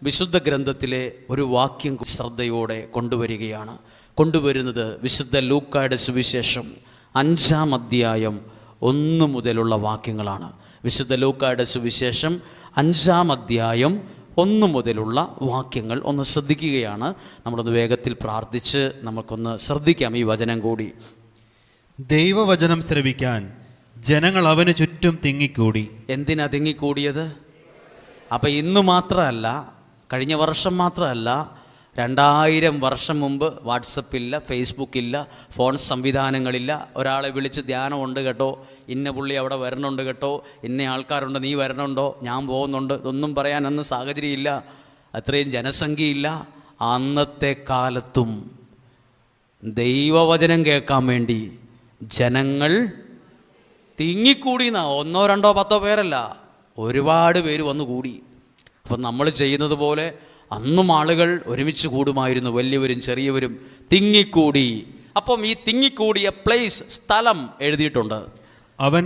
വിശുദ്ധ ഗ്രന്ഥത്തിലെ ഒരു വാക്യം ശ്രദ്ധയോടെ കൊണ്ടുവരുന്നത് വിശുദ്ധ ലൂക്കായുടെ സുവിശേഷം 5-ാം അധ്യായം 1 മുതലുള്ള വാക്യങ്ങളാണ്. വിശുദ്ധ ലൂക്കായുടെ സുവിശേഷം 5-ാം അധ്യായം 1 മുതലുള്ള വാക്യങ്ങൾ ഒന്ന് ശ്രദ്ധിക്കുകയാണ്. നമ്മളൊന്ന് വേഗത്തിൽ പ്രാർത്ഥിച്ച് നമുക്കൊന്ന് ശ്രദ്ധിക്കാം ഈ വചനം കൂടി. ദൈവവചനം ശ്രവിക്കാൻ ജനങ്ങൾ അവന് ചുറ്റും തിങ്ങിക്കൂടി. എന്തിനാ തിങ്ങിക്കൂടിയത്? അപ്പം ഇന്ന് മാത്രമല്ല, കഴിഞ്ഞ വർഷം മാത്രമല്ല, 2000 വർഷം മുമ്പ് വാട്സപ്പില്ല, ഫേസ്ബുക്കില്ല, ഫോൺ സംവിധാനങ്ങളില്ല. ഒരാളെ വിളിച്ച് ധ്യാനമുണ്ട് കേട്ടോ, ഇന്ന പുള്ളി അവിടെ വരണുണ്ട് കേട്ടോ, ഇന്ന ആൾക്കാരുണ്ട്, നീ വരണുണ്ടോ, ഞാൻ പോകുന്നുണ്ട്, ഇതൊന്നും പറയാൻ അന്ന് സാഹചര്യമില്ല, അത്രയും ജനസംഖ്യയില്ല. അന്നത്തെ കാലത്തും ദൈവവചനം കേൾക്കാൻ വേണ്ടി ജനങ്ങൾ തിങ്ങിക്കൂടിയെന്നാ. 1, 2, 10 പേരല്ല, ഒരുപാട് പേര് വന്നു കൂടി. അപ്പം നമ്മൾ ചെയ്യുന്നത് പോലെ അന്നും ആളുകൾ ഒരുമിച്ച് കൂടുമായിരുന്നു, വലിയവരും ചെറിയവരും തിങ്ങിക്കൂടി. അപ്പം ഈ തിങ്ങിക്കൂടിയ പ്ലേസ്, സ്ഥലം എഴുതിയിട്ടുണ്ട്. അവൻ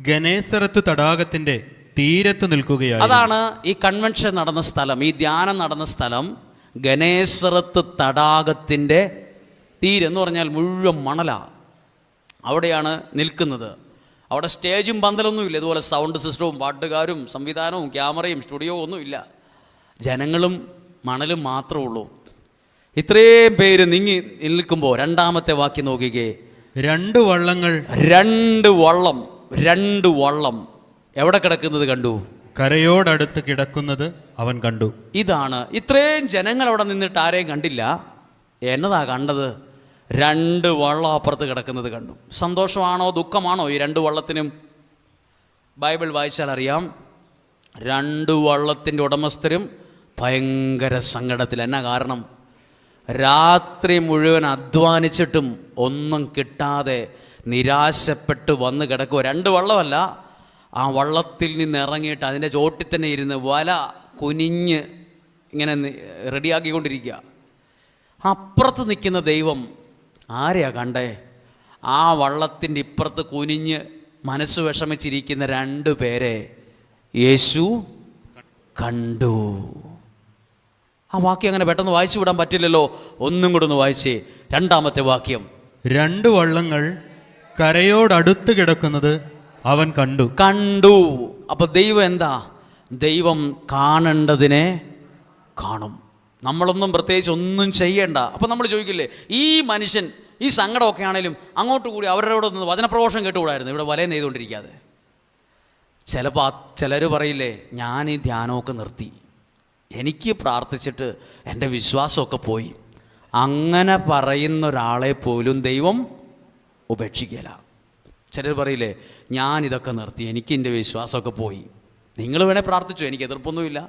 ഗനേസറത്ത് തടാകത്തിൻ്റെ തീരത്ത് നിൽക്കുകയായിരുന്നു. അതാണ് ഈ കൺവെൻഷൻ നടന്ന സ്ഥലം, ഈ ധ്യാനം നടന്ന സ്ഥലം. ഗനേസറത്ത് തടാകത്തിൻ്റെ തീരെന്ന് പറഞ്ഞാൽ മുഴുവൻ മണലാണ്. അവിടെയാണ് നിൽക്കുന്നത്. അവിടെ സ്റ്റേജും പന്തലൊന്നുമില്ല, ഇതുപോലെ സൗണ്ട് സിസ്റ്റവും പാട്ടുകാരും സംവിധാനവും ക്യാമറയും സ്റ്റുഡിയോവും ഒന്നുമില്ല. ജനങ്ങളും മണലും മാത്രമേ ഉള്ളൂ. ഇത്രയും പേര് നീങ്ങി നിൽക്കുമ്പോൾ 2-ാമത്തെ വാക്യം നോക്കിക്കേ. 2 വള്ളങ്ങൾ, 2 വള്ളം എവിടെ കിടക്കുന്നത് കണ്ടു? കരയോടടുത്ത് കിടക്കുന്നത് അവൻ കണ്ടു. ഇതാണ്, ഇത്രയും ജനങ്ങൾ അവിടെ നിന്നിട്ട് ആരെയും കണ്ടില്ല. എന്നതാ കണ്ടത്? 2 വള്ളം അപ്പുറത്ത് കിടക്കുന്നത് കണ്ടു. സന്തോഷമാണോ ദുഃഖമാണോ ഈ 2 വള്ളത്തിനും? ബൈബിൾ വായിച്ചാൽ അറിയാം, 2 വള്ളത്തിൻ്റെ ഉടമസ്ഥരും ഭയങ്കര സങ്കടത്തിൽ. എന്നാ കാരണം? രാത്രി മുഴുവൻ അധ്വാനിച്ചിട്ടും ഒന്നും കിട്ടാതെ നിരാശപ്പെട്ട് വന്ന് കിടക്കുക. 2 വള്ളമല്ല, ആ വള്ളത്തിൽ നിന്ന് ഇറങ്ങിയിട്ട് അതിൻ്റെ ചോട്ടിൽ തന്നെ ഇരുന്ന് വല കുനിഞ്ഞ് ഇങ്ങനെ റെഡിയാക്കിക്കൊണ്ടിരിക്കുക. അപ്പുറത്ത് നിൽക്കുന്ന ദൈവം ആരെയാ കണ്ടേ? ആ വള്ളത്തിൻ്റെ ഇപ്പുറത്ത് കുനിഞ്ഞ് മനസ്സ് വിഷമിച്ചിരിക്കുന്ന 2 പേരെ യേശു കണ്ടു. ആ വാക്യം അങ്ങനെ പെട്ടെന്ന് വായിച്ചു വിടാൻ പറ്റില്ലല്ലോ. ഒന്നും കൂടെ ഒന്ന് വായിച്ചേ. 2-ാമത്തെ വാക്യം. 2 വള്ളങ്ങൾ കരയോടടുത്ത് കിടക്കുന്നത് അവൻ കണ്ടു. അപ്പൊ ദൈവം എന്താ? ദൈവം കാണേണ്ടതിനെ കാണും. നമ്മളൊന്നും പ്രത്യേകിച്ച് ഒന്നും ചെയ്യേണ്ട. അപ്പം നമ്മൾ ചോദിക്കില്ലേ, ഈ മനുഷ്യൻ ഈ സങ്കടമൊക്കെ ആണെങ്കിലും അങ്ങോട്ട് കൂടി അവരോട് നിന്ന് വചനപ്രഘോഷം കേട്ടുകൂടായിരുന്നു, ഇവിടെ വലയം നെയ്തുകൊണ്ടിരിക്കാതെ? ചിലപ്പോൾ ചിലർ പറയില്ലേ, ഞാൻ ഈ ധ്യാനമൊക്കെ നിർത്തി, എനിക്ക് പ്രാർത്ഥിച്ചിട്ട് എൻ്റെ വിശ്വാസമൊക്കെ പോയി. അങ്ങനെ പറയുന്ന ഒരാളെ പോലും ദൈവം ഉപേക്ഷിക്കില്ല. ചിലർ പറയില്ലേ, ഞാനിതൊക്കെ നിർത്തി, എനിക്ക് എൻ്റെ വിശ്വാസമൊക്കെ പോയി. നിങ്ങൾ വേണേൽ പ്രാർത്ഥിച്ചു, എനിക്ക് എതിർപ്പൊന്നുമില്ല,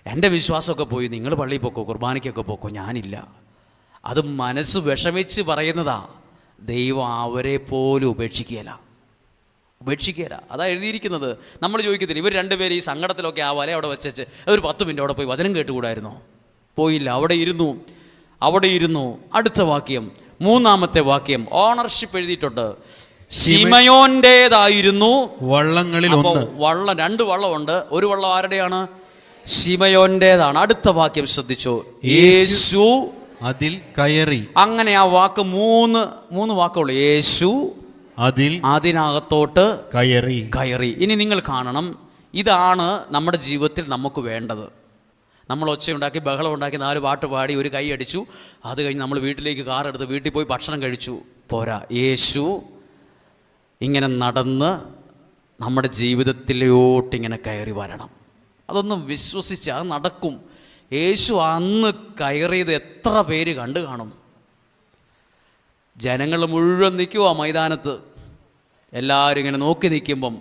എൻ്റെ വിശ്വാസമൊക്കെ പോയി, നിങ്ങൾ പള്ളിയിൽ പോക്കോ, കുർബാനയ്ക്കൊക്കെ പോക്കോ, ഞാനില്ല. അത് മനസ്സ് വിഷമിച്ച് പറയുന്നതാ. ദൈവം അവരെ പോലും ഉപേക്ഷിക്കുകയില്ല. അതാ എഴുതിയിരിക്കുന്നത്. നമ്മൾ ചോദിക്കത്തില്ല, ഇവർ 2 പേര് ഈ സങ്കടത്തിലൊക്കെ ആ വല അവിടെ വെച്ചേച്ച് ഒരു 10 മിനിറ്റ് അവിടെ പോയി വചനം കേട്ടുകൂടായിരുന്നോ? പോയില്ല, അവിടെ ഇരുന്നു. അടുത്ത വാക്യം, 3-ാമത്തെ വാക്യം. ഓണർഷിപ്പ് എഴുതിയിട്ടുണ്ട്. ശിമയോൻ്റേതായിരുന്നു വള്ളങ്ങളിൽ ഒന്ന്. 2 വള്ളമുണ്ട്. ഒരു വള്ളം ആരുടെയാണ്? ശിമയോൻ്റേതാണ്. അടുത്ത വാക്യം ശ്രദ്ധിച്ചോ. യേശു അതിൽ കയറി. അങ്ങനെ ആ വാക്ക് 3 വാക്കുള്ളൂ. യേശു അതിനകത്തോട്ട് കയറി. ഇനി നിങ്ങൾ കാണണം, ഇതാണ് നമ്മുടെ ജീവിതത്തിൽ നമുക്ക് വേണ്ടത്. നമ്മൾ ഒച്ചയുണ്ടാക്കി, ബഹളം ഉണ്ടാക്കി, 4 പാട്ട് പാടി, ഒരു കൈ അടിച്ചു, അത് കഴിഞ്ഞ് നമ്മൾ വീട്ടിലേക്ക് കാറെടുത്ത് വീട്ടിൽ പോയി ഭക്ഷണം കഴിച്ചു, പോരാ. യേശു ഇങ്ങനെ നടന്ന് നമ്മുടെ ജീവിതത്തിലോട്ടിങ്ങനെ കയറി വരണം. അതൊന്നും വിശ്വസിച്ചാൽ നടക്കും. യേശു അന്ന് കയറിയത് എത്ര പേര് കണ്ടു കാണും? ജനങ്ങൾ മുഴുവൻ നിൽക്കുക മൈതാനത്ത്. എല്ലാവരും ഇങ്ങനെ നോക്കി നിൽക്കുമ്പം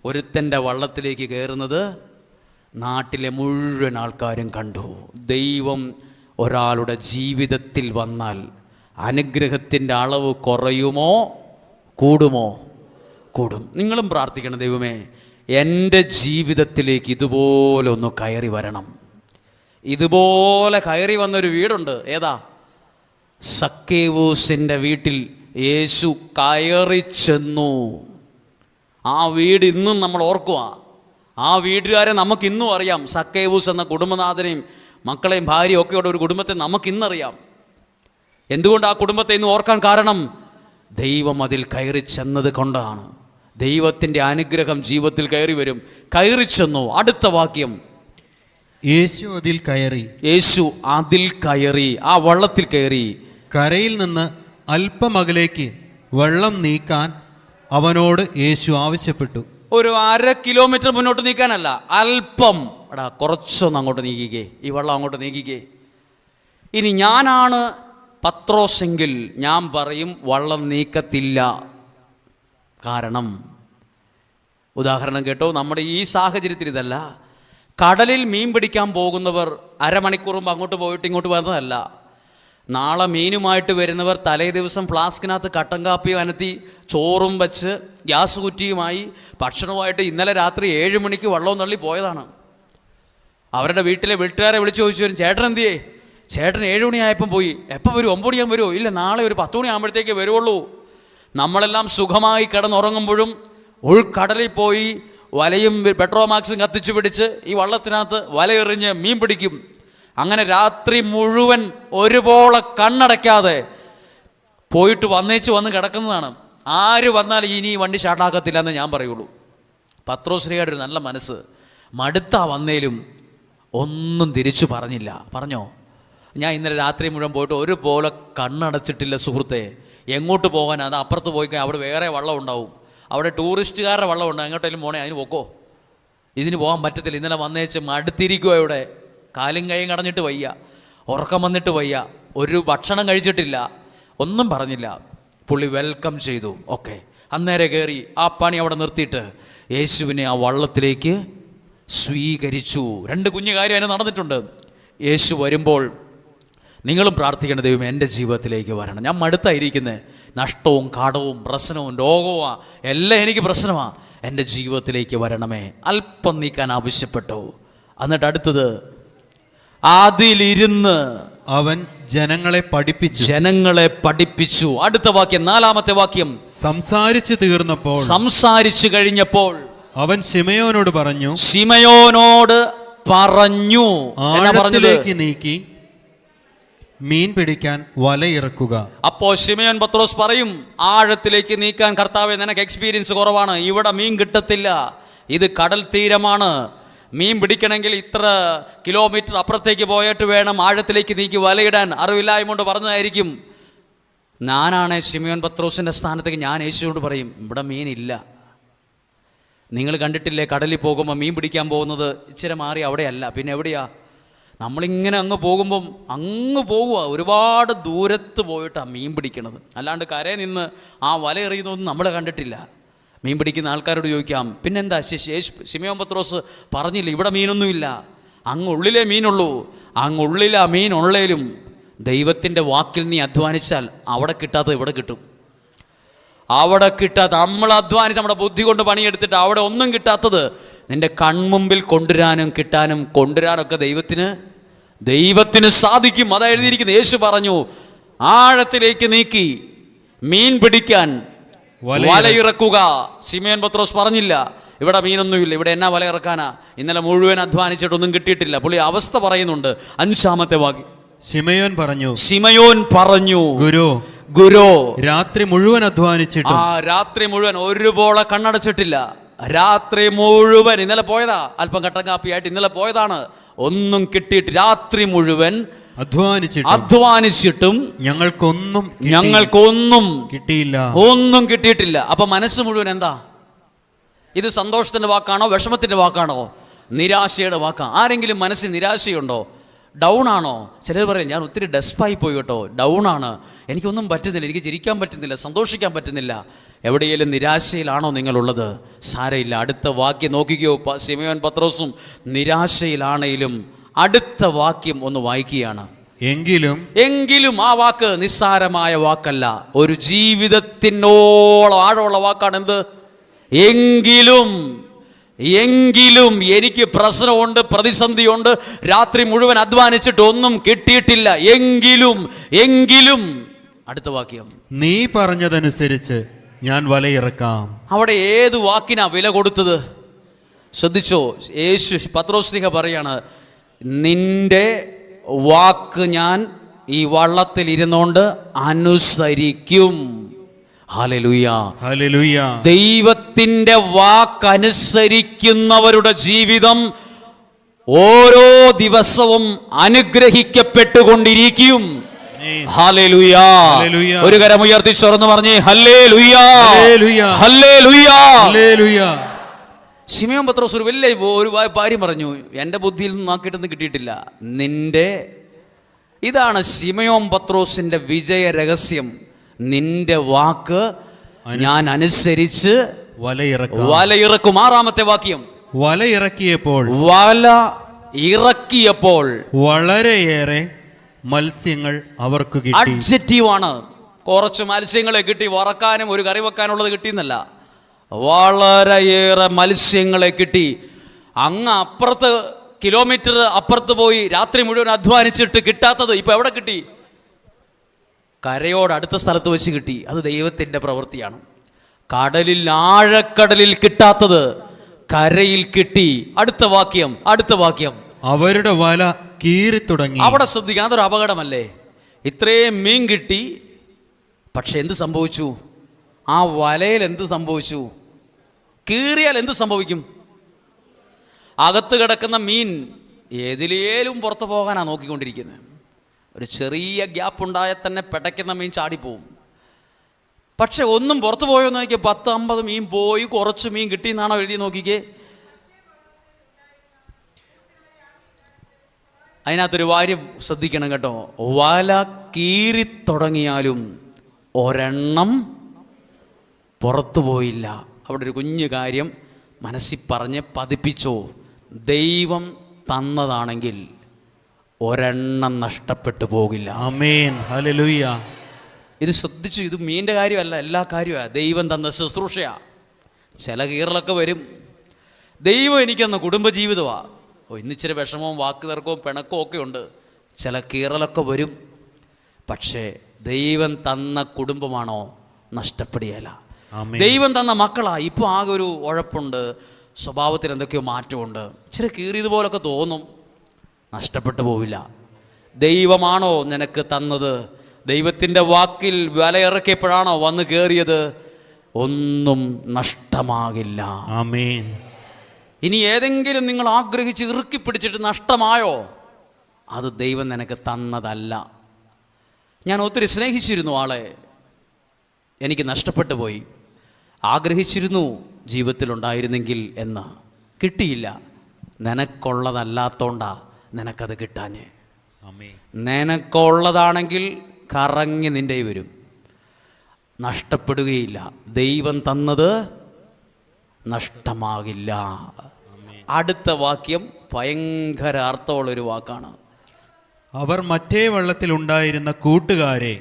ഒരുത്തൻ്റെ വള്ളത്തിലേക്ക് കയറുന്നത് നാട്ടിലെ മുഴുവൻ ആൾക്കാരും കണ്ടു. ദൈവം ഒരാളുടെ ജീവിതത്തിൽ വന്നാൽ അനുഗ്രഹത്തിൻ്റെ അളവ് കുറയുമോ കൂടുമോ? കൂടും. നിങ്ങളും പ്രാർത്ഥിക്കണം, ദൈവമേ എൻ്റെ ജീവിതത്തിലേക്ക് ഇതുപോലെ ഒന്ന് കയറി വരണം. ഇതുപോലെ കയറി വന്നൊരു വീടുണ്ട്. ഏതാ? സക്കേവൂസിൻ്റെ വീട്ടിൽ യേശു കയറി ചെന്നു. ആ വീട് ഇന്നും നമ്മൾ ഓർക്കുക. ആ വീട്ടുകാരെ നമുക്കിന്നും അറിയാം. സക്കേവൂസ് എന്ന കുടുംബനാഥനെയും മക്കളെയും ഭാര്യയും ഒക്കെയുള്ള ഒരു കുടുംബത്തെ നമുക്കിന്നറിയാം. എന്തുകൊണ്ട് ആ കുടുംബത്തെ ഇന്ന് ഓർക്കാൻ കാരണം? ദൈവം അതിൽ കയറി ചെന്നത് കൊണ്ടാണ്. ദൈവത്തിൻ്റെ അനുഗ്രഹം ജീവിതത്തിൽ കയറി വരും. കയറി ചെന്നു. അടുത്ത വാക്യം, യേശു അതിൽ കയറി. യേശു അതിൽ കയറി, ആ വള്ളത്തിൽ കയറി. കരയിൽ നിന്ന് അല്പമകലേക്ക് വെള്ളം നീക്കാൻ അവനോട് യേശു ആവശ്യപ്പെട്ടു. ഒരു 1/2 കിലോമീറ്റർ മുന്നോട്ട് നീക്കാനല്ല, അല്പം, എടാ കുറച്ചൊന്ന് അങ്ങോട്ട് നീക്കിക്കേ, ഈ വെള്ളം അങ്ങോട്ട് നീക്കിക്കേ. ഇനി ഞാനാണ് പത്രോസെങ്കിൽ ഞാൻ പറയും വള്ളം നീക്കത്തില്ല. കാരണം ഉദാഹരണം കേട്ടോ, നമ്മുടെ ഈ സാഹചര്യത്തിൽ ഇതല്ല. കടലിൽ മീൻ പിടിക്കാൻ പോകുന്നവർ അരമണിക്കൂർ മുമ്പ് അങ്ങോട്ട് പോയിട്ട് ഇങ്ങോട്ട് വരുന്നതല്ല. നാളെ മീനുമായിട്ട് വരുന്നവർ തലേ ദിവസം ഫ്ലാസ്കിനകത്ത് കട്ടൻ കാപ്പിയും അനത്തി ചോറും വെച്ച് ഗ്യാസ് കുറ്റിയുമായി ഭക്ഷണവുമായിട്ട് ഇന്നലെ രാത്രി 7 മണിക്ക് വള്ളവും തള്ളി പോയതാണ്. അവരുടെ വീട്ടിലെ വീട്ടുകാരെ വിളിച്ചു ചോദിച്ചു വരും, ചേട്ടൻ എന്തിയേ? ചേട്ടൻ 7 മണിയായപ്പം പോയി. എപ്പോൾ വരും? 9 മണിയാകുമ്പോൾ വരുമോ? ഇല്ല, നാളെ ഒരു 10 മണിയാകുമ്പോഴത്തേക്ക് വരുവുള്ളൂ. നമ്മളെല്ലാം സുഖമായി കിടന്നുറങ്ങുമ്പോഴും ഉൾക്കടലിൽ പോയി വലയും പെട്രോമാക്സും കത്തിച്ചു പിടിച്ച് ഈ വള്ളത്തിനകത്ത് വലയെറിഞ്ഞ് മീൻ പിടിക്കും. അങ്ങനെ രാത്രി മുഴുവൻ ഒരുപോലെ കണ്ണടയ്ക്കാതെ പോയിട്ട് വന്ന് കിടക്കുന്നതാണ്. ആര് വന്നാലും ഇനി വണ്ടി സ്റ്റാർട്ടാക്കത്തില്ല എന്ന് ഞാൻ പറയുള്ളൂ. പത്രോശ്രീയുടെ ഒരു നല്ല മനസ്സ്. മടുത്താ വന്നേലും ഒന്നും തിരിച്ചു പറഞ്ഞില്ല. പറഞ്ഞോ, ഞാൻ ഇന്നലെ രാത്രി മുഴുവൻ പോയിട്ട് ഒരുപോലെ കണ്ണടച്ചിട്ടില്ല സുഹൃത്തെ. എങ്ങോട്ട് പോകാൻ? അത് അപ്പുറത്ത് പോയി കഴിഞ്ഞാൽ അവിടെ വേറെ വള്ളം ഉണ്ടാവും, അവിടെ ടൂറിസ്റ്റുകാരുടെ വള്ളം ഉണ്ട്, എങ്ങോട്ടെങ്കിലും പോണേ അതിന് പോക്കോ, ഇതിന് പോകാൻ പറ്റത്തില്ല. ഇന്നലെ വന്നേച്ച് മടുത്തിരിക്കുക. ഇവിടെ കാലും കൈയും കടഞ്ഞിട്ട് വയ്യ, ഉറക്കം വന്നിട്ട് വയ്യ, ഒരു ഭക്ഷണം കഴിച്ചിട്ടില്ല, ഒന്നും പറഞ്ഞില്ല. പുള്ളി വെൽക്കം ചെയ്തു. ഓക്കെ, അന്നേരം കയറി ആ പണി അവിടെ നിർത്തിയിട്ട് യേശുവിനെ ആ വള്ളത്തിലേക്ക് സ്വീകരിച്ചു. 2 കുഞ്ഞു കാര്യം അതിന് നടന്നിട്ടുണ്ട്. യേശു വരുമ്പോൾ നിങ്ങളും പ്രാർത്ഥിക്കേണ്ട, ദൈവം എൻ്റെ ജീവിതത്തിലേക്ക് വരണം. ഞാൻ മടുത്തായിരിക്കുന്നത്, നഷ്ടവും കടവും പ്രശ്നവും രോഗവും എല്ലാം എനിക്ക് പ്രശ്നമാണ്. എൻ്റെ ജീവിതത്തിലേക്ക് വരണമേ. അല്പം നീക്കാൻ ആവശ്യപ്പെട്ടു. എന്നിട്ട് അടുത്തത്, അതിലിരുന്ന് അവൻ ജനങ്ങളെ പഠിപ്പിച്ചു. അടുത്ത വാക്യം, 4-ാമത്തെ വാക്യം, സംസാരിച്ചു കഴിഞ്ഞപ്പോൾ അവൻ ശിമയോനോട് പറഞ്ഞു, ആഴത്തിലേക്ക് നീക്കി മീൻ പിടിക്കാൻ വലയിറക്കുക. അപ്പോൾ ശിമയോൻ പത്രോസ് പറയും, ആഴത്തിലേക്ക് നീക്കാൻ കർത്താവേ നിനക്ക് എക്സ്പീരിയൻസ് കുറവാണ്, ഇവിടെ മീൻ കിട്ടത്തില്ല, ഇത് കടൽ തീരമാണ്, മീൻ പിടിക്കണമെങ്കിൽ ഇത്ര കിലോമീറ്റർ അപ്പുറത്തേക്ക് പോയിട്ട് വേണം ആഴത്തിലേക്ക് നീക്കി വലയിടാൻ. അറിവില്ലായ്മ കൊണ്ട് പറഞ്ഞതായിരിക്കും. ഞാനാണ് ശിമയോൻ പത്രോസിൻ്റെ സ്ഥാനത്തേക്ക് ഞാൻ യേശുവോട് പറയും, ഇവിടെ മീനില്ല. നിങ്ങൾ കണ്ടിട്ടില്ലേ, കടലിൽ പോകുമ്പോൾ മീൻ പിടിക്കാൻ പോകുന്നത് ഇച്ചിരി മാറി അവിടെയല്ല, പിന്നെ എവിടെയാ? നമ്മളിങ്ങനെ അങ്ങ് പോകുമ്പം അങ്ങ് പോവുക, ഒരുപാട് ദൂരത്ത് പോയിട്ടാണ് മീൻ പിടിക്കണത്. അല്ലാണ്ട് കരയിൽ നിന്ന് ആ വല എറിയുന്നതൊന്നും നമ്മൾ കണ്ടിട്ടില്ല. മീൻ പിടിക്കുന്ന ആൾക്കാരോട് ചോദിക്കാം, പിന്നെന്താ ശിമയോൻ പത്രോസ് പറഞ്ഞില്ല ഇവിടെ മീനൊന്നുമില്ല, അങ്ങുള്ളിലേ മീനുള്ളൂ. അങ്ങുള്ളിലെ ആ മീൻ ഉള്ളേലും ദൈവത്തിൻ്റെ വാക്കിൽ നീ അധ്വാനിച്ചാൽ അവിടെ കിട്ടാത്തത് ഇവിടെ കിട്ടും. അവിടെ കിട്ടാത്ത, നമ്മൾ അധ്വാനിച്ച് നമ്മുടെ ബുദ്ധി കൊണ്ട് പണിയെടുത്തിട്ട് അവിടെ ഒന്നും കിട്ടാത്തത് നിന്റെ കൺമുമ്പിൽ കൊണ്ടുവരാനൊക്കെ ദൈവത്തിന് സാധിക്കും. അതാ എഴുതിയിരിക്കുന്നത്. യേശു പറഞ്ഞു, ആഴത്തിലേക്ക് നീക്കി മീൻ പിടിക്കാൻ വലയിറക്കുക. ശിമയോൻ പത്രോസ് പറഞ്ഞില്ല ഇവിടെ മീനൊന്നുമില്ല, ഇവിടെ എന്നാ വല ഇറക്കാനാ, ഇന്നലെ മുഴുവൻ അധ്വാനിച്ചിട്ടൊന്നും കിട്ടിയിട്ടില്ല. പുള്ളി അവസ്ഥ പറയുന്നുണ്ട്. 5-ാമത്തെ വാക്യം, ശിമയോൻ പറഞ്ഞു, ഗുരു രാത്രി മുഴുവൻ അധ്വാനിച്ചിട്ട്, രാത്രി മുഴുവൻ ഒരുപോലെ കണ്ണടച്ചിട്ടില്ല, രാത്രി മുഴുവൻ, ഇന്നലെ പോയതാ, അല്പം കട്ടൻ കാപ്പിയായിട്ട് ഇന്നലെ പോയതാണ്, ഒന്നും കിട്ടിയിട്ട് രാത്രി മുഴുവൻ അധ്വാനിച്ചിട്ടും ഞങ്ങൾക്കൊന്നും കിട്ടിയിട്ടില്ല. അപ്പൊ മനസ്സ് മുഴുവൻ എന്താ? ഇത് സന്തോഷത്തിന്റെ വാക്കാണോ വിഷമത്തിന്റെ വാക്കാണോ നിരാശയുടെ വാക്കാണോ? ആരെങ്കിലും മനസ്സിൽ നിരാശയുണ്ടോ? ഡൗൺ ആണോ? ചിലർ പറയും ഞാൻ ഒത്തിരി ഡെസ്പായി പോയി കേട്ടോ, ഡൗൺ ആണ്, എനിക്കൊന്നും പറ്റുന്നില്ല, എനിക്ക് ചിരിക്കാൻ പറ്റുന്നില്ല, സന്തോഷിക്കാൻ പറ്റുന്നില്ല. എവിടെയെങ്കിലും നിരാശയിലാണോ നിങ്ങളുള്ളത്? സാരയില്ല, അടുത്ത വാക്യം നോക്കിക്കോ. ശിമയോൻ പത്രോസും നിരാശയിലാണേലും അടുത്ത വാക്യം ഒന്ന് വായിക്കുകയാണ്. എങ്കിലും ആ വാക്ക് നിസ്സാരമായ വാക്കല്ല, ഒരു ജീവിതത്തിനോളം ആഴമുള്ള വാക്കാണ്. എന്ത്? എങ്കിലും എനിക്ക് പ്രശ്നമുണ്ട്, പ്രതിസന്ധിയുണ്ട്, രാത്രി മുഴുവൻ അധ്വാനിച്ചിട്ട് ഒന്നും കിട്ടിയിട്ടില്ല, എങ്കിലും അടുത്ത വാക്യം, നീ പറഞ്ഞതനുസരിച്ച് ഞാൻ വലയിറക്കാം. അവിടെ ഏത് വാക്കിനാ വില കൊടുത്തത്? ശ്രദ്ധിച്ചോ, പത്രോസ്ലീഹ പറയാണ്, നിന്റെ വാക്ക് ഞാൻ ഈ വള്ളത്തിൽ ഇരുന്നോണ്ട് അനുസരിക്കും. Hallelujah, hallelujah. ദൈവത്തിന്റെ വാക്കനുസരിക്കുന്നവരുടെ ജീവിതം ഓരോ ദിവസവും അനുഗ്രഹിക്കപ്പെട്ടുകൊണ്ടിരിക്കും. ഹല്ലേലൂയ. ഒരു കരം ഉയർത്തി തുറന്ന് പറഞ്ഞേ ഹല്ലേലൂയ, ഹല്ലേലൂയ, ഹല്ലേലൂയ. ശിമയോൻ പത്രോസ് ഒരു വലിയ ഒരു കാര്യം പറഞ്ഞു, എൻ്റെ ബുദ്ധിയിൽ നിന്ന് നോക്കിയിട്ടൊന്നും കിട്ടിയിട്ടില്ല. ഇതാണ് ശിമയോൻ പത്രോസിന്റെ വിജയ രഹസ്യം. നിന്റെ വാക്ക് ഞാൻ അനുസരിച്ച് വലയിറക്കും. 6-ാമത്തെ വാക്യം, വല ഇറക്കിയപ്പോൾ വളരെയേറെ മത്സ്യങ്ങൾ അവർക്ക് കിട്ടി. അഡ്ജക്റ്റീവാണ്. കുറച്ച് മത്സ്യങ്ങളെ കിട്ടി, വറക്കാനും ഒരു കറി വെക്കാനുള്ളത് കിട്ടിയെന്നല്ല, വളരെയേറെ മത്സ്യങ്ങളെ കിട്ടി. അങ്ങ് അപ്പുറത്ത് കിലോമീറ്റർ അപ്പുറത്ത് പോയി രാത്രി മുഴുവൻ അധ്വാനിച്ചിട്ട് കിട്ടാത്തത് ഇപ്പൊ എവിടെ കിട്ടി? കരയോട് അടുത്ത സ്ഥലത്ത് വെച്ച് കിട്ടി. അത് ദൈവത്തിന്റെ പ്രവൃത്തിയാണ്. കടലിൽ, ആഴക്കടലിൽ കിട്ടാത്തത് കരയിൽ കിട്ടി. അടുത്ത വാക്യം, അവരുടെ വല കീറി തുടങ്ങി. അവിടെ ശ്രദ്ധിക്കണം, അതൊരു അപകടമല്ലേ? ഇത്രയും മീൻ കിട്ടി, പക്ഷെ എന്ത് സംഭവിച്ചു? ആ വലയിൽ എന്ത് സംഭവിച്ചു? കീറിയാൽ എന്ത് സംഭവിക്കും? അകത്ത് കിടക്കുന്ന മീൻ ഏതിലേലും പുറത്തു പോകാനാണ് നോക്കിക്കൊണ്ടിരിക്കുന്നത്. ഒരു ചെറിയ ഗ്യാപ്പ് ഉണ്ടായാൽ തന്നെ പിടയ്ക്കുന്ന മീൻ ചാടിപ്പോവും. പക്ഷെ ഒന്നും പുറത്തു പോയോന്ന് നോക്കിയാൽ 10-50 മീൻ പോയി, കുറച്ച് മീൻ കിട്ടിയെന്നാണോ എഴുതി നോക്കിക്കേ. അതിനകത്തൊരു കാര്യം ശ്രദ്ധിക്കണം കേട്ടോ, വല കീറി തുടങ്ങിയാലും ഒരെണ്ണം പുറത്തു പോയില്ല. അവിടെ ഒരു കുഞ്ഞു കാര്യം മനസ്സിൽ പറഞ്ഞ് പതിപ്പിച്ചോ, ദൈവം തന്നതാണെങ്കിൽ ഒരെണ്ണം നഷ്ടപ്പെട്ടു പോകില്ല. ആമേൻ, ഹല്ലേലൂയ. ഇത് ശ്രദ്ധിച്ചു, ഇത് മീൻ്റെ കാര്യമല്ല, എല്ലാ കാര്യമാണ്. ദൈവം തന്ന ശുശ്രൂഷയാണ്. ചില കീറലൊക്കെ വരും. ദൈവം എനിക്കെന്ന കുടുംബജീവിതമാണ്. ഇന്നിച്ചിരി വിഷമവും വാക്ക് തർക്കവും പിണക്കവും ഒക്കെ ഉണ്ട്. ചില കീറലൊക്കെ വരും. പക്ഷേ ദൈവം തന്ന കുടുംബമാണോ? നഷ്ടപ്പെടുകയില്ല. ദൈവം തന്ന മക്കളാ. ഇപ്പോൾ ആകെ ഒരു ഉഴപ്പുണ്ട്, സ്വഭാവത്തിൽ എന്തൊക്കെയോ മാറ്റമുണ്ട്, ഇച്ചിരി കീറിയതുപോലൊക്കെ തോന്നും. നഷ്ടപ്പെട്ടു പോവില്ല. ദൈവമാണോ നിനക്ക് തന്നത്? ദൈവത്തിൻ്റെ വാക്കിൽ വലയിറക്കിയപ്പോഴാണോ വന്ന് കയറിയത്? ഒന്നും നഷ്ടമാകില്ല. ആമേൻ. ഇനി ഏതെങ്കിലും നിങ്ങൾ ആഗ്രഹിച്ച് ഇറുക്കി പിടിച്ചിട്ട് നഷ്ടമായോ? അത് ദൈവം നിനക്ക് തന്നതല്ല. ഞാൻ ഒത്തിരി സ്നേഹിച്ചിരുന്നു ആളെ, എനിക്ക് നഷ്ടപ്പെട്ടു പോയി. ആഗ്രഹിച്ചിരുന്നു ജീവിതത്തിലുണ്ടായിരുന്നെങ്കിൽ എന്ന്, കിട്ടിയില്ല. നിനക്കുള്ളതല്ലാത്തോണ്ടാ നിനക്കത് കിട്ടാഞ്ഞേ. നിനക്കുള്ളതാണെങ്കിൽ കറങ്ങി നിൻ്റെ വരും, നഷ്ടപ്പെടുകയില്ല. ദൈവം തന്നത് നഷ്ടമാകില്ല. അടുത്ത വാക്യം ഭയങ്കര അർത്ഥമുള്ളൊരു വാക്കാണ്. അവർ മറ്റേ വള്ളത്തിലുണ്ടായിരുന്ന കൂട്ടുകാരെ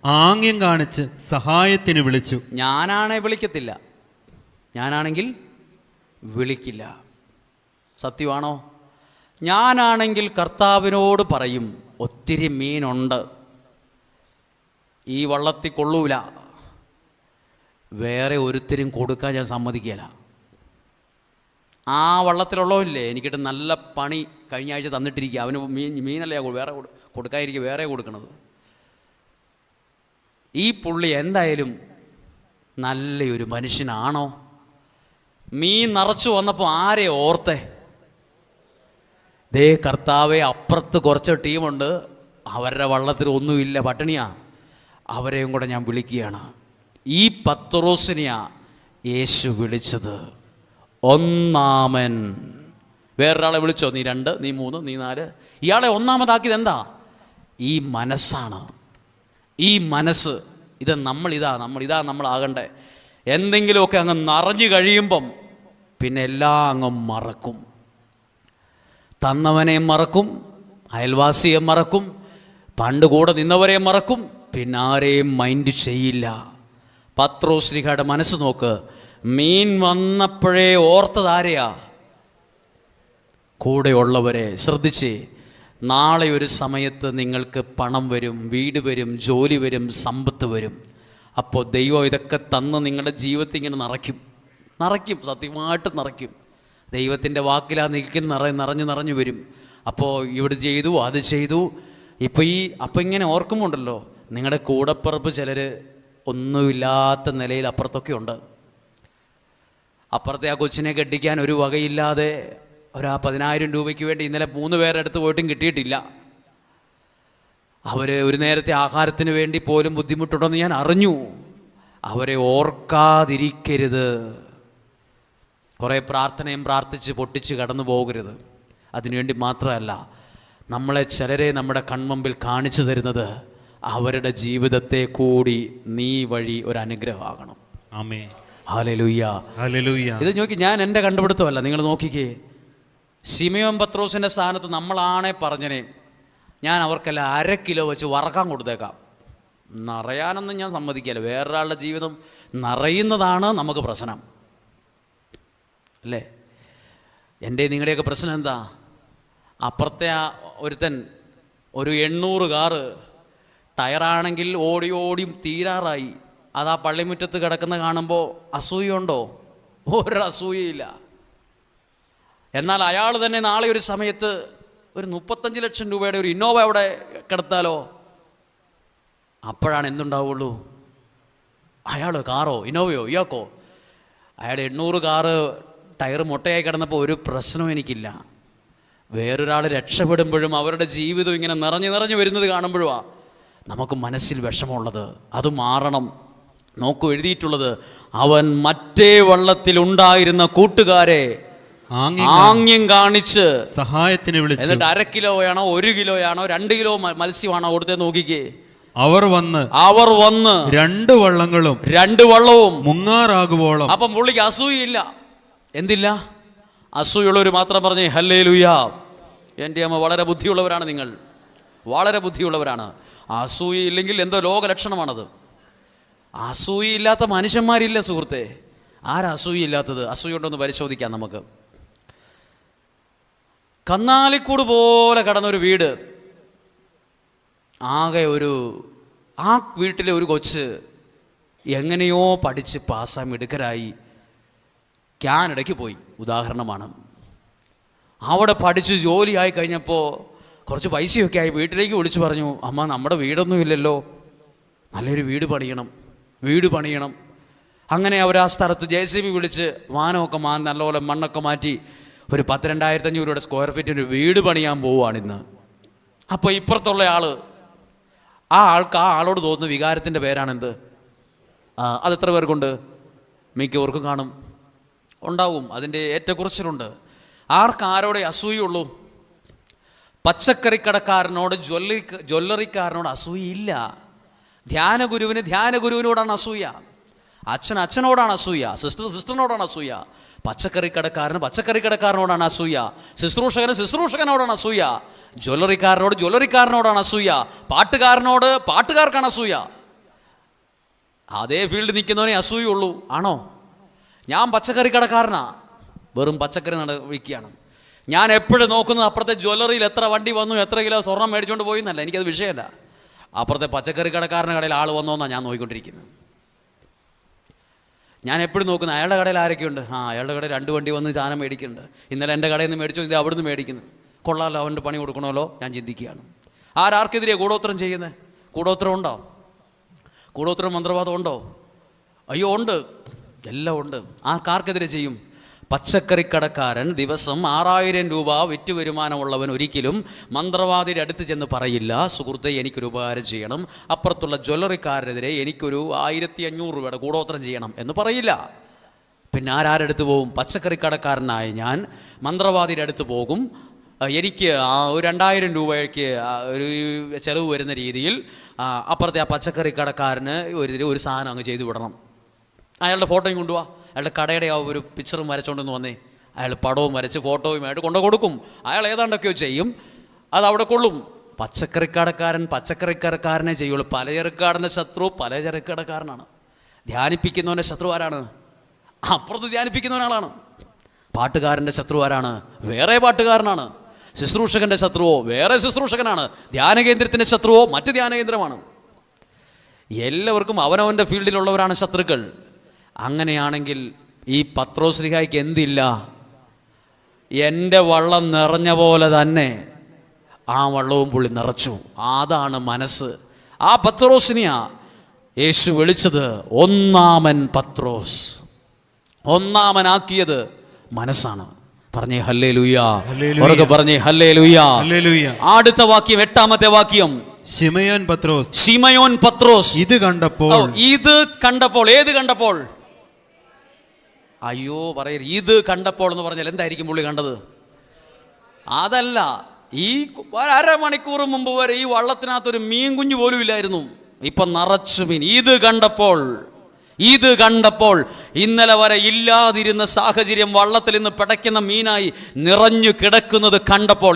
ആംഗ്യം കാണിച്ച് സഹായത്തിന് വിളിച്ചു. ഞാനാണെങ്കിൽ വിളിക്കത്തില്ല, ഞാനാണെങ്കിൽ വിളിക്കില്ല. സത്യമാണോ? ഞാനാണെങ്കിൽ കർത്താവിനോട് പറയും, ഒത്തിരി മീനുണ്ട്, ഈ വള്ളത്തിൽ കൊള്ളൂല, വേറെ ഒരുത്തരും കൊടുക്കാൻ ഞാൻ സമ്മതിക്കില്ല. ആ വള്ളത്തിലുള്ളവല്ലേ എനിക്കിട്ട് നല്ല പണി കഴിഞ്ഞ ആഴ്ച തന്നിട്ടിരിക്കുക, അവന് മീനല്ല വേറെ കൊടുക്കാതിരിക്കുക, വേറെ കൊടുക്കണത്. ഈ പുള്ളി എന്തായാലും നല്ലൊരു മനുഷ്യനാണോ? മീൻ നിറച്ചു വന്നപ്പോൾ ആരെ ഓർത്തെ? ദേ കർത്താവെ, അപ്പുറത്ത് കുറച്ച് ടീമുണ്ട്, അവരുടെ വള്ളത്തിൽ ഒന്നുമില്ല, പട്ടിണിയാ, അവരെയും കൂടെ ഞാൻ വിളിക്കുകയാണ്. ഈ പത്രോസിനെയാ യേശു വിളിച്ചത്. ഒന്നാമൻ. വേറൊരാളെ വിളിച്ചോ? നീ 2, നീ 3, നീ 4. ഇയാളെ ഒന്നാമതാക്കിയത് എന്താ? ഈ മനസ്സാണ്. ഈ മനസ്സ്, ഇത് നമ്മളാകണ്ടേ. എന്തെങ്കിലുമൊക്കെ അങ്ങ് നിറഞ്ഞു കഴിയുമ്പം പിന്നെ എല്ലാം അങ്ങ് മറക്കും. തന്നവനെ മറക്കും, അയൽവാസിയെ മറക്കും, പണ്ട് കൂടെ നിന്നവരെ മറക്കും, പിന്നെ ആരെയും മൈൻഡ് ചെയ്യില്ല. പത്രോസ്ലീഹയുടെ മനസ്സ് നോക്ക്. മീൻ വന്നപ്പോഴേ ഓർത്തതാരെയാ? കൂടെയുള്ളവരെ. ശ്രദ്ധിച്ചേ, നാളെ ഒരു സമയത്ത് നിങ്ങൾക്ക് പണം വരും, വീട് വരും, ജോലി വരും, സമ്പത്ത് വരും. അപ്പോൾ ദൈവം ഇതൊക്കെ തന്ന് നിങ്ങളുടെ ജീവിതത്തിൽ ഇങ്ങനെ നിറയ്ക്കും, സത്യമായിട്ട് നിറയ്ക്കും. ദൈവത്തിൻ്റെ വാക്കിലാ നിറഞ്ഞു വരും. അപ്പോൾ ഇവിടെ ചെയ്തു, അത് ചെയ്തു. അപ്പം ഇങ്ങനെ ഓർക്കുമുണ്ടല്ലോ, നിങ്ങളുടെ കൂടപ്പിറപ്പ് ചിലർ ഒന്നുമില്ലാത്ത നിലയിൽ അപ്പുറത്തൊക്കെ ഉണ്ട്. അപ്പുറത്തെ ആ കൊച്ചിനെ കെട്ടിക്കാൻ ഒരു വകയില്ലാതെ 10,000 രൂപയ്ക്ക് വേണ്ടി ഇന്നലെ 3 പേരുടെ അടുത്ത് പോയിട്ടും കിട്ടിയിട്ടില്ല. അവർ ഒരു നേരത്തെ ആഹാരത്തിന് വേണ്ടി പോലും ബുദ്ധിമുട്ടുണ്ടെന്ന് ഞാൻ അറിഞ്ഞു. അവരെ ഓർക്കാതിരിക്കരുത്. കുറേ പ്രാർത്ഥനയും പ്രാർത്ഥിച്ച് പൊട്ടിച്ച് കടന്നു പോകരുത്. അതിനുവേണ്ടി മാത്രമല്ല, നമ്മളെ ചിലരെ നമ്മുടെ കൺമുമ്പിൽ കാണിച്ചു തരുന്നത് അവരുടെ ജീവിതത്തെ കൂടി നീ വഴി ഒരു അനുഗ്രഹമാകണം. ആമേൻ. Hallelujah, hallelujah. ഇത് നോക്കി, ഞാൻ എൻ്റെ കണ്ടുപിടുത്തമല്ല, നിങ്ങൾ നോക്കിക്കേ. ശിമയോൻ പത്രോസിൻ്റെ സ്ഥാനത്ത് നമ്മളാണേ പറഞ്ഞനെ, ഞാൻ അവർക്കെല്ലാം 1/2 കിലോ വെച്ച് വറക്കാൻ കൊടുത്തേക്കാം. നിറയാനൊന്നും ഞാൻ സമ്മതിക്കില്ല. വേറൊരാളുടെ ജീവിതം നിറയുന്നതാണ് നമുക്ക് പ്രശ്നം, അല്ലേ? എൻ്റെ നിങ്ങളുടെയൊക്കെ പ്രശ്നം എന്താ? അപ്പുറത്തെ ഒരുത്തൻ ഒരു 800 കാറ് ടയറാണെങ്കിൽ ഓടി ഓടി തീരാറായി. അതാ പള്ളിമുറ്റത്ത് കിടക്കുന്ന കാണുമ്പോൾ അസൂയുണ്ടോ? ഒരു അസൂയയില്ല. എന്നാൽ അയാൾ തന്നെ നാളെ ഒരു സമയത്ത് ഒരു 35 ലക്ഷം രൂപയുടെ ഒരു ഇന്നോവ അവിടെ കിടത്താലോ, അപ്പോഴാണ് എന്തുണ്ടാവുള്ളൂ? അയാൾ കാറോ ഇന്നോവയോ ഇയാക്കോ? അയാൾ 800 കാറ് ടയർ മുട്ടയായി കിടന്നപ്പോൾ ഒരു പ്രശ്നവും എനിക്കില്ല. വേറൊരാൾ രക്ഷപ്പെടുമ്പോഴും അവരുടെ ജീവിതം ഇങ്ങനെ നിറഞ്ഞു വരുന്നത് കാണുമ്പോഴുമാണ് നമുക്ക് മനസ്സിൽ വിഷമമുള്ളത്. അത് മാറണം. നോക്കൂ, എഴുതിയിട്ടുള്ളത്, അവൻ മറ്റേ വള്ളത്തിലുണ്ടായിരുന്ന കൂട്ടുകാരെ ആംഗ്യം കാണിച്ച് സഹായത്തിന് വിളിച്ചു. എന്നിട്ട് 1/2 കിലോയാണോ 1 കിലോയാണോ 2 കിലോ മത്സ്യമാണോ കൊടുത്തേ നോക്കിക്കേ. അവർ വന്ന് 2 വള്ളവും മുങ്ങാറാകുവോളം. അപ്പം പുള്ളിക്ക് അസൂയയില്ല. എന്തില്ല? അസൂയുള്ളവർ മാത്രം പറഞ്ഞേ ഹല്ലേലൂയ. എൻ്റെ അമ്മ, വളരെ ബുദ്ധിയുള്ളവരാണ് നിങ്ങൾ, വളരെ ബുദ്ധിയുള്ളവരാണ്. അസൂയയില്ലെങ്കിൽ എന്തോ ലോകലക്ഷണമാണത്. അസൂയയില്ലാത്ത മനുഷ്യന്മാരില്ല സുഹൃത്തെ. ആരസൂയയില്ലാത്തത്? അസൂയുണ്ടോന്ന് പരിശോധിക്കാം നമുക്ക്. കന്നാലിക്കൂട് പോലെ കടന്നൊരു വീട്, ആകെ ആ വീട്ടിലെ ഒരു കൊച്ച് എങ്ങനെയോ പഠിച്ച് പാസ്സായി മിടുക്കരായി കാനഡയ്ക്ക് പോയി. ഉദാഹരണമാണ്. അവിടെ പഠിച്ച് ജോലിയായി കഴിഞ്ഞപ്പോൾ കുറച്ച് പൈസയൊക്കെ ആയി വീട്ടിലേക്ക് വിളിച്ചു പറഞ്ഞു, അമ്മ നമ്മുടെ വീടൊന്നുമില്ലല്ലോ, നല്ലൊരു വീട് പണിയണം. അങ്ങനെ അവർ ആ സ്ഥലത്ത് JCB വിളിച്ച് വാനമൊക്കെ നല്ലപോലെ മണ്ണൊക്കെ മാറ്റി ഒരു 10,000-2,500 രൂപയുടെ സ്ക്വയർ ഫീറ്റിന് വീട് പണിയാൻ പോവുകയാണിന്ന്. അപ്പോൾ ഇപ്പുറത്തുള്ള ആ ആളോട് തോന്നുന്ന വികാരത്തിൻ്റെ പേരാണെന്ത്? അതെത്ര പേർക്കുണ്ട്? മിക്കവർക്കും കാണും, ഉണ്ടാവും. അതിൻ്റെ ഏറ്റക്കുറച്ചിലുണ്ട്. ആരോടെ അസൂയുള്ളൂ? പച്ചക്കറിക്കടക്കാരനോട് ജ്വല്ലറിക്കാരനോട് അസൂയയില്ല. ധ്യാനഗുരുവിനോടാണ് അസൂയ. അച്ഛനോടാണ് അസൂയ. സിസ്റ്ററിനോടാണ് അസൂയ. പച്ചക്കറിക്കടക്കാരനോടാണ് അസൂയ. ശുശ്രൂഷകനോടാണ് അസൂയ. ജ്വല്ലറിക്കാരനോടാണ് അസൂയ. പാട്ടുകാർക്കാണ് അസൂയ. അതേ ഫീൽഡ് നിൽക്കുന്നവനെ അസൂയുള്ളൂ. ആണോ? ഞാൻ പച്ചക്കറിക്കടക്കാരനാ, വെറും പച്ചക്കറി വിൽക്കുകയാണ്. ഞാൻ എപ്പോഴും നോക്കുന്നത് അപ്പുറത്തെ ജ്വല്ലറിയിൽ എത്ര വണ്ടി വന്നു, എത്ര കിലോ സ്വർണം മേടിച്ചുകൊണ്ട് പോയി എന്നല്ല, എനിക്കത് വിഷയമല്ല. അപ്പുറത്തെ പച്ചക്കറി കടക്കാരൻ്റെ കടയിൽ ആൾ വന്നോന്നാണ് ഞാൻ നോക്കിക്കൊണ്ടിരിക്കുന്നത്. ഞാൻ എപ്പോഴും നോക്കുന്നത് അയാളുടെ കടയിൽ ആരൊക്കെയുണ്ട്. അയാളുടെ കടയിൽ 2 വണ്ടി വന്ന് സാധനം മേടിക്കുന്നുണ്ട്. ഇന്നലെ എൻ്റെ കടയിൽ നിന്ന് മേടിച്ചോ, ഇത് അവിടെ നിന്ന് മേടിക്കുന്നു. കൊള്ളാമല്ലോ, അവൻ്റെ പണി കൊടുക്കണമല്ലോ, ഞാൻ ചിന്തിക്കുകയാണ്. ആർക്കെതിരെയാണ് കൂടോത്രം ചെയ്യുന്നത്? കൂടോത്രം ഉണ്ടോ? കൂടോത്രം മന്ത്രവാദം ഉണ്ടോ? അയ്യോ ഉണ്ട്, എല്ലാം ഉണ്ട്. ആർക്കെതിരെ ചെയ്യും? പച്ചക്കറിക്കടക്കാരൻ ദിവസം 6,000 രൂപ വിറ്റ് വരുമാനമുള്ളവൻ ഒരിക്കലും മന്ത്രവാദിയുടെ അടുത്ത് ചെന്ന് പറയില്ല, സുഹൃത്തെ എനിക്കൊരു ഉപകാരം ചെയ്യണം, അപ്പുറത്തുള്ള ജ്വല്ലറിക്കാരനെതിരെ എനിക്കൊരു 1,500 രൂപയുടെ കൂടോത്രം ചെയ്യണം എന്ന് പറയില്ല. പിന്നെ ആരടുത്ത് പോകും? പച്ചക്കറിക്കടക്കാരനായ ഞാൻ മന്ത്രവാദിയുടെ അടുത്ത് പോകും. എനിക്ക് 2,000 രൂപയ്ക്ക് ഒരു ചിലവ് വരുന്ന രീതിയിൽ അപ്പുറത്തെ ആ പച്ചക്കറിക്കടക്കാരന് ഒരു സാധനം അങ്ങ് ചെയ്തു വിടണം. അയാളുടെ ഫോട്ടോയും കൊണ്ടുപോവാ, അയാളുടെ കടയുടെ ഒരു പിക്ചറും വരച്ചോണ്ടെന്ന് വന്നേ. അയാൾ പടവും വരച്ച് ഫോട്ടോയുമായിട്ട് കൊണ്ടു കൊടുക്കും. അയാൾ ഏതാണ്ടൊക്കെയോ ചെയ്യും, അത് അവിടെ കൊള്ളും. പച്ചക്കറിക്കടക്കാരനെ ചെയ്യുള്ളൂ. പലചരക്കാരൻ്റെ ശത്രു പലചരക്കടക്കാരനാണ്. ധ്യാനിപ്പിക്കുന്നവൻ്റെ ശത്രു ആരാണ്? അപ്പുറത്ത് ധ്യാനിപ്പിക്കുന്നവനാളാണ്. പാട്ടുകാരൻ്റെ ശത്രു ആരാണ്? വേറെ പാട്ടുകാരനാണ്. ശുശ്രൂഷകൻ്റെ ശത്രുവോ വേറെ ശുശ്രൂഷകനാണ്. ധ്യാനകേന്ദ്രത്തിൻ്റെ ശത്രുവോ മറ്റ് ധ്യാനകേന്ദ്രമാണ്. എല്ലാവർക്കും അവനവൻ്റെ ഫീൽഡിലുള്ളവരാണ് ശത്രുക്കൾ. അങ്ങനെയാണെങ്കിൽ ഈ പത്രോസ്ലിഹായ്ക്ക് എന്തില്ല? എൻ്റെ വള്ളം നിറഞ്ഞ പോലെ തന്നെ ആ വള്ളവും പുള്ളി നിറച്ചു. അതാണ് മനസ്സ്. ആ പത്രോസിനെയാ യേശു വിളിച്ചത് ഒന്നാമൻ പത്രോസ്. ഒന്നാമനാക്കിയത് മനസ്സാണ്. പറഞ്ഞേ ഹല്ലേലൂയാ. ഉറക്കെ പറഞ്ഞേ ഹല്ലേലൂയാ. അടുത്ത വാക്യം, 8ാമത്തെ വാക്യം. ശിമയോൻ പത്രോസ് ഇത് കണ്ടപ്പോൾ ഏത് കണ്ടപ്പോൾ? അയ്യോ പറയരുത്. ഇത് കണ്ടപ്പോൾ എന്ന് പറഞ്ഞാൽ എന്തായിരിക്കും പുള്ളി കണ്ടത്? അതല്ല, ഈ അരമണിക്കൂർ മുമ്പ് വരെ ഈ വള്ളത്തിനകത്തൊരു മീൻ കുഞ്ഞു പോലും ഇല്ലായിരുന്നു. ഇപ്പൊ നിറച്ചു മീൻ. ഇത് കണ്ടപ്പോൾ ഇന്നലെ വരെ ഇല്ലാതിരുന്ന സാഹചര്യം വള്ളത്തിൽ നിന്ന് പിടയ്ക്കുന്ന മീനായി നിറഞ്ഞു കിടക്കുന്നത് കണ്ടപ്പോൾ,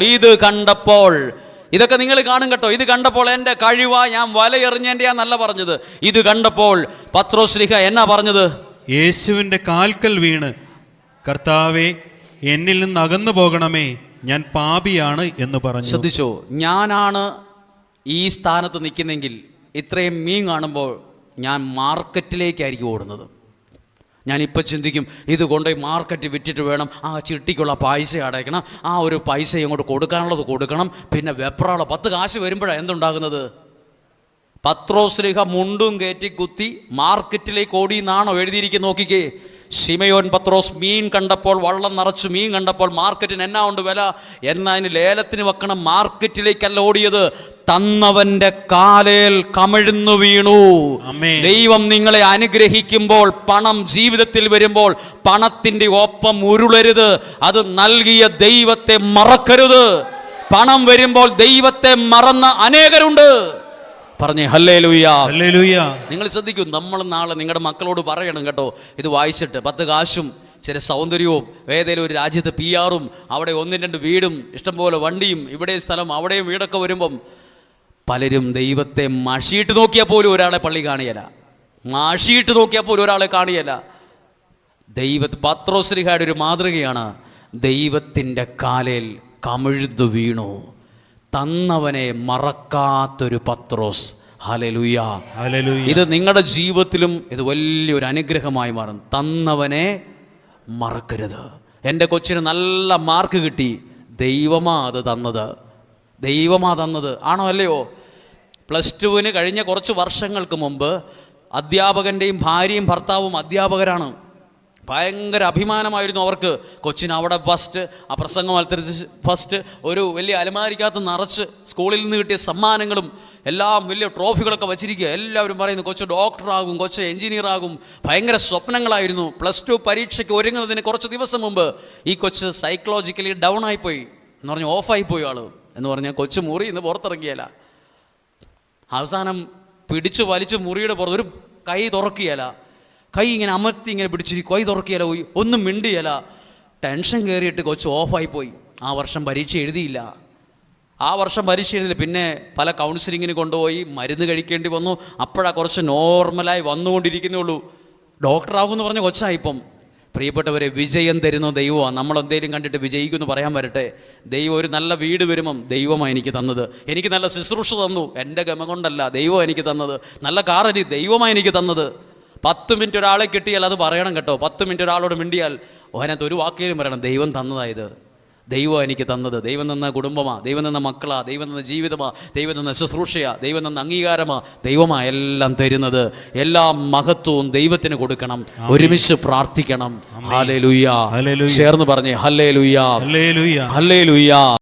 ഇതൊക്കെ നിങ്ങൾ കാണും കേട്ടോ. ഇത് കണ്ടപ്പോൾ എൻ്റെ കഴിവാ, ഞാൻ വലയെറിഞ്ഞതിൻ്റെയാ നല്ല പറഞ്ഞത്. ഇത് കണ്ടപ്പോൾ പത്രോസ്ലീഹ എന്നാ പറഞ്ഞത്? യേശുവിൻ്റെ കാൽക്കൽ വീണ്, കർത്താവേ എന്നിൽ നിന്ന് അകന്നു പോകണമേ, ഞാൻ പാപിയാണ് എന്ന് പറഞ്ഞു. ശ്രദ്ധിച്ചോ, ഞാനാണ് ഈ സ്ഥാനത്ത് നിൽക്കുന്നെങ്കിൽ ഇത്രയും മീൻ കാണുമ്പോൾ ഞാൻ മാർക്കറ്റിലേക്കായിരിക്കും ഓടുന്നത്. ഞാനിപ്പോൾ ചിന്തിക്കും, ഇത് കൊണ്ടുപോയി മാർക്കറ്റ് വിറ്റിട്ട് വേണം ആ ചിട്ടിക്കുള്ള പൈസ അടയ്ക്കണം, ആ ഒരു പൈസ ഇങ്ങോട്ട് കൊടുക്കാനുള്ളത് കൊടുക്കണം, പിന്നെ വെപ്രാള 10 കാശ് വരുമ്പോഴാണ് എന്തുണ്ടാകുന്നത്? പത്രോസ്ലീഹ മുണ്ടും കയറ്റി കുത്തി മാർക്കറ്റിലേക്ക് ഓടി എന്നാണോ എഴുതിയിരിക്കുന്നത്? നോക്കിക്കേ, ശിമയോൻ പത്രോസ് മീൻ കണ്ടപ്പോൾ, വള്ളം നിറച്ചു മീൻ കണ്ടപ്പോൾ, മാർക്കറ്റിന് എന്നാ ഉണ്ട് വില, എന്നാ അതിന് ലേലത്തിന് വെക്കണം, മാർക്കറ്റിലേക്കല്ല ഓടിയത്, തന്നവന്റെ കാലേൽ കമിഴ്ന്നു വീണു. ദൈവം നിങ്ങളെ അനുഗ്രഹിക്കുമ്പോൾ, പണം ജീവിതത്തിൽ വരുമ്പോൾ പണത്തിന്റെ ഒപ്പം ഉരുളരുത്. അത് നൽകിയ ദൈവത്തെ മറക്കരുത്. പണം വരുമ്പോൾ ദൈവത്തെ മറന്ന അനേകരുണ്ട്. പറഞ്ഞേ ഹല്ലേലൂയ. നിങ്ങൾ ശ്രദ്ധിക്കൂ, നമ്മൾ നാളെ നിങ്ങളുടെ മക്കളോട് പറയണം കേട്ടോ, ഇത് വായിച്ചിട്ട് 10 കാശും ചില സൗന്ദര്യവും ഏതെങ്കിലും ഒരു രാജ്യത്ത് PR-ഉം അവിടെ 1-2 വീടും ഇഷ്ടംപോലെ വണ്ടിയും ഇവിടെ സ്ഥലം അവിടെയും വീടൊക്കെ വരുമ്പം പലരും ദൈവത്തെ മഷിയിട്ട് നോക്കിയാൽ പോലും ഒരാളെ പള്ളി കാണിയല്ല, മാഷിയിട്ട് നോക്കിയാൽ പോലും ഒരാളെ കാണിയല്ല. പത്രോസ്ലീഹയുടെ ഒരു മാതൃകയാണ്. ദൈവത്തിൻ്റെ കാലേൽ കമിഴ്ന്നു വീണു, തന്നവനെ മറക്കാത്തൊരു പത്രോസ്. ഹല്ലേലൂയ. ഇത് നിങ്ങളുടെ ജീവിതത്തിലും ഇത് വലിയൊരു അനുഗ്രഹമായി മാറും. തന്നവനെ മറക്കരുത്. എൻ്റെ കൊച്ചിന് നല്ല മാർക്ക് കിട്ടി, ദൈവമാ തന്നത്. ആണോ അല്ലയോ? +2 കഴിഞ്ഞ കുറച്ച് വർഷങ്ങൾക്ക് മുമ്പ് അധ്യാപകൻ്റെയും ഭാര്യയും ഭർത്താവും അധ്യാപകരാണ്. ഭയങ്കര അഭിമാനമായിരുന്നു അവർക്ക്. കൊച്ചിന് അവിടെ ഫസ്റ്റ്, ആ പ്രസംഗ മത്സരത്തിൽ ഫസ്റ്റ്, ഒരു വലിയ അലമാരിക്കകത്ത് നിറച്ച് സ്കൂളിൽ നിന്ന് കിട്ടിയ സമ്മാനങ്ങളും എല്ലാം വലിയ ട്രോഫികളൊക്കെ വച്ചിരിക്കുക. എല്ലാവരും പറയുന്നു കൊച്ച് ഡോക്ടറാകും, കൊച്ച് എഞ്ചിനീയർ ആകും. ഭയങ്കര സ്വപ്നങ്ങളായിരുന്നു. +2 പരീക്ഷയ്ക്ക് ഒരുങ്ങുന്നതിന് കുറച്ച് ദിവസം മുമ്പ് ഈ കൊച്ച് സൈക്കോളജിക്കലി ഡൗൺ ആയിപ്പോയി എന്ന് പറഞ്ഞാൽ ഓഫായിപ്പോയി ആൾ എന്ന് പറഞ്ഞാൽ കൊച്ച് മുറി ഇന്ന് പുറത്തിറങ്ങിയല്ല. അവസാനം പിടിച്ചു വലിച്ച് മുറിയുടെ പുറത്ത് ഒരു കൈ തുറക്കുകയല്ല, കൈ ഇങ്ങനെ അമർത്തി ഇങ്ങനെ പിടിച്ചിരിക്കും, കൈ തുറക്കുകയല്ല, ഒന്നും മിണ്ടിയല്ല. ടെൻഷൻ കയറിയിട്ട് കൊച്ച് ഓഫായിപ്പോയി. ആ വർഷം പരീക്ഷ എഴുതിയില്ല. പിന്നെ പല കൗൺസിലിങ്ങിന് കൊണ്ടുപോയി മരുന്ന് കഴിക്കേണ്ടി വന്നു. അപ്പോഴാണ് കുറച്ച് നോർമലായി വന്നുകൊണ്ടിരിക്കുന്നേ ഉള്ളൂ. ഡോക്ടറാകുമെന്ന് പറഞ്ഞ കൊച്ചായിപ്പം. പ്രിയപ്പെട്ടവരെ, വിജയം തരുന്ന ദൈവമാണ്. നമ്മളെന്തേലും കണ്ടിട്ട് വിജയിക്കുമെന്ന് പറയാൻ വരട്ടെ. ദൈവം ഒരു നല്ല വീട് വരുമ്പം ദൈവമാണ് എനിക്ക് തന്നത്. എനിക്ക് നല്ല ശുശ്രൂഷ തന്നു, എൻ്റെ ഗമ കൊണ്ടല്ല, ദൈവം എനിക്ക് തന്നത്. നല്ല കാറനി ദൈവമാണ് എനിക്ക് തന്നത്. 10 മിനിറ്റ് ഒരാളെ കിട്ടിയാൽ അത് പറയണം കേട്ടോ. 10 മിനിറ്റ് ഒരാളോട് മിണ്ടിയാൽ അതിനകത്ത് ഒരു വാക്കേലും പറയണം, ദൈവം തന്നതായത്, ദൈവം എനിക്ക് തന്നത്. ദൈവം തന്ന കുടുംബമാ, ദൈവം തന്ന മക്കളാ, ദൈവം തന്ന ജീവിതമാ, ദൈവം തന്ന ശുശ്രൂഷയാ, ദൈവം തന്ന അംഗീകാരമാ, ദൈവമാ എല്ലാം തരുന്നത്. എല്ലാ മഹത്വവും ദൈവത്തിന് കൊടുക്കണം. ഒരുമിച്ച് പ്രാർത്ഥിക്കണം. ഹല്ലേലൂയ. ചേർന്ന് പറഞ്ഞേ ഹല്ലേലൂയ, ഹല്ലേലൂയ.